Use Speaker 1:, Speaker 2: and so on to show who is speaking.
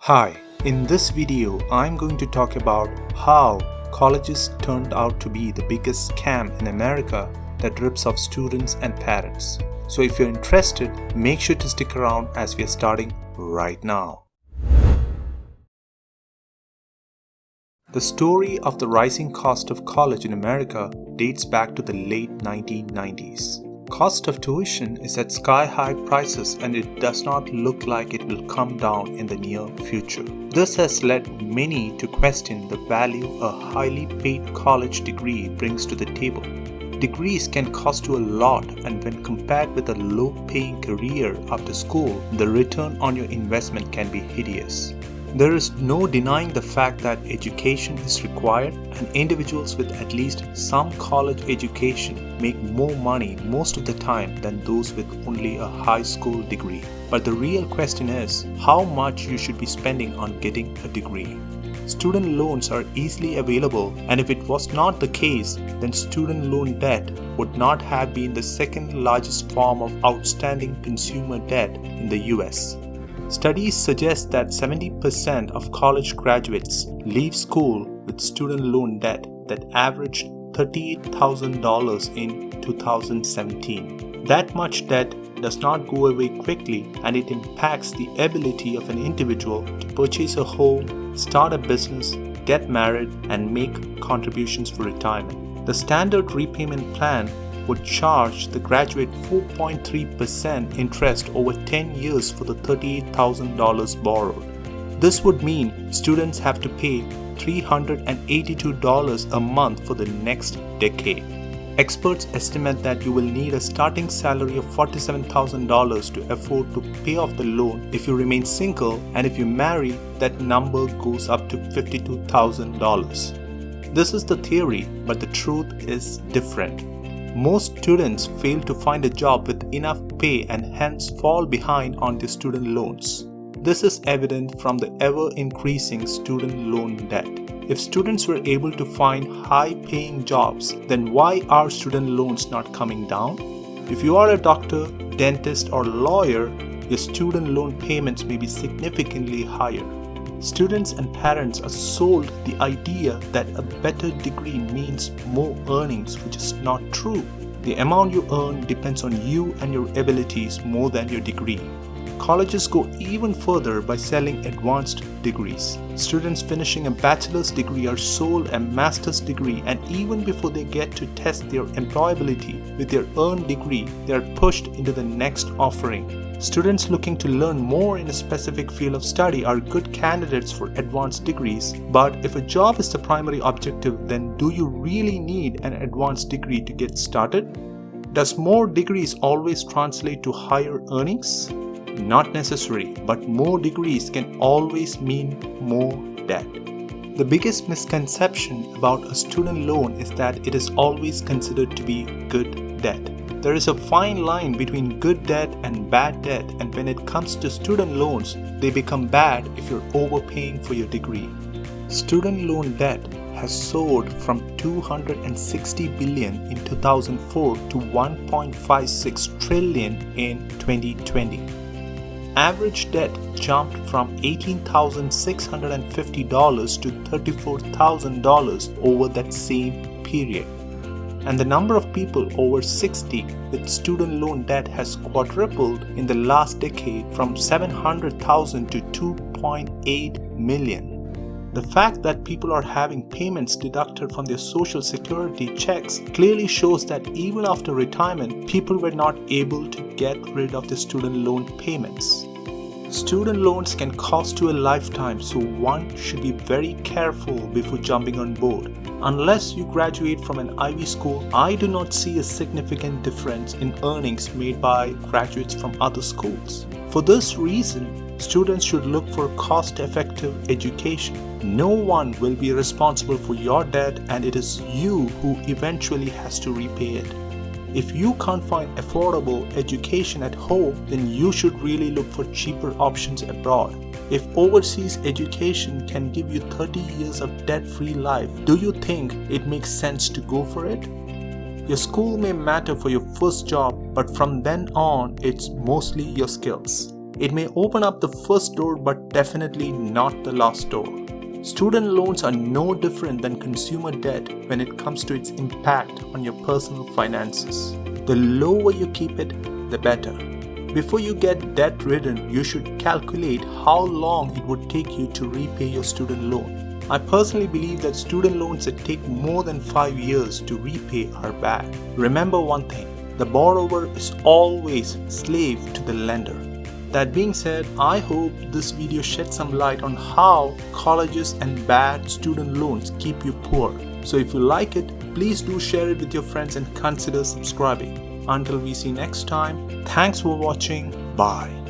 Speaker 1: Hi, in this video I'm going to talk about how colleges turned out to be the biggest scam in America that rips off students and parents. So if you're interested, make sure to stick around as we are starting right now. The story of the rising cost of college in America dates back to the late 1990s. Cost of tuition is at sky-high prices and it does not look like it will come down in the near future. This has led many to question the value a highly paid college degree brings to the table. Degrees can cost you a lot, and when compared with a low-paying career after school, the return on your investment can be hideous. There is no denying the fact that education is required, and individuals with at least some college education make more money most of the time than those with only a high school degree. But the real question is how much you should be spending on getting a degree. Student loans are easily available, and if it was not the case, then student loan debt would not have been the second largest form of outstanding consumer debt in the US. Studies suggest that 70% of college graduates leave school with student loan debt that averaged $38,000 in 2017. That much debt does not go away quickly, and it impacts the ability of an individual to purchase a home, start a business, get married, and make contributions for retirement. The standard repayment plan would charge the graduate 4.3% interest over 10 years for the $38,000 borrowed. This would mean students have to pay $382 a month for the next decade. Experts estimate that you will need a starting salary of $47,000 to afford to pay off the loan if you remain single, and if you marry, that number goes up to $52,000. This is the theory, but the truth is different. Most students fail to find a job with enough pay and hence fall behind on their student loans. This is evident from the ever-increasing student loan debt. If students were able to find high-paying jobs, then why are student loans not coming down? If you are a doctor, dentist, or lawyer, your student loan payments may be significantly higher. Students and parents are sold the idea that a better degree means more earnings, which is not true. The amount you earn depends on you and your abilities more than your degree. Colleges go even further by selling advanced degrees. Students finishing a bachelor's degree are sold a master's degree, and even before they get to test their employability with their earned degree, they are pushed into the next offering. Students looking to learn more in a specific field of study are good candidates for advanced degrees, but if a job is the primary objective, then do you really need an advanced degree to get started? Does more degrees always translate to higher earnings? Not necessary, but more degrees can always mean more debt. The biggest misconception about a student loan is that it is always considered to be good debt. There is a fine line between good debt and bad debt, and when it comes to student loans, they become bad if you're overpaying for your degree. Student loan debt has soared from $260 billion in 2004 to $1.56 trillion in 2020. Average debt jumped from $18,650 to $34,000 over that same period. And the number of people over 60 with student loan debt has quadrupled in the last decade from 700,000 to 2.8 million. The fact that people are having payments deducted from their social security checks clearly shows that even after retirement, people were not able to get rid of the student loan payments. Student loans can cost you a lifetime, so one should be very careful before jumping on board. Unless you graduate from an Ivy school, I do not see a significant difference in earnings made by graduates from other schools. For this reason, students should look for cost-effective education. No one will be responsible for your debt, and it is you who eventually has to repay it. If you can't find affordable education at home, then you should really look for cheaper options abroad. If overseas education can give you 30 years of debt-free life, do you think it makes sense to go for it? Your school may matter for your first job, but from then on, it's mostly your skills. It may open up the first door, but definitely not the last door. Student loans are no different than consumer debt when it comes to its impact on your personal finances. The lower you keep it, the better. Before you get debt-ridden, you should calculate how long it would take you to repay your student loan. I personally believe that student loans that take more than 5 years to repay are bad. Remember one thing, the borrower is always slave to the lender. That being said, I hope this video sheds some light on how colleges and bad student loans keep you poor. So if you like it, please do share it with your friends and consider subscribing. Until we see next time, thanks for watching. Bye.